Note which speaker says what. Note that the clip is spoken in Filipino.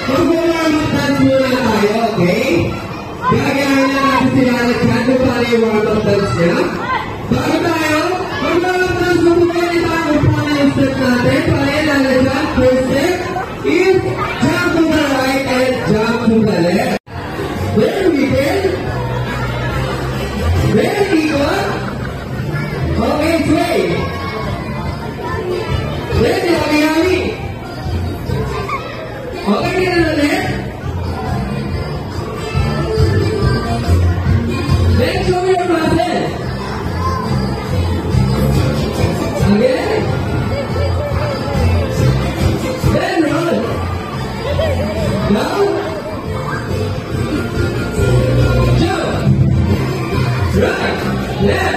Speaker 1: Mag-warm-up dance muna tayo, okay? Gagayahin na natin sila Alexander kung paano yung warm-up dance niya. Bago tayo, mag-warm-up dance mo po kayo ito kung paano yung step natin. Paano yung lalagyan? First step is jump to the right and jump to the left. There we go. Ready, ikot. Okay, sway. Ready, hali-hali. Okay, kita na left. Then show your muscles. Again. Then roll. Now. Jump. Right. Left.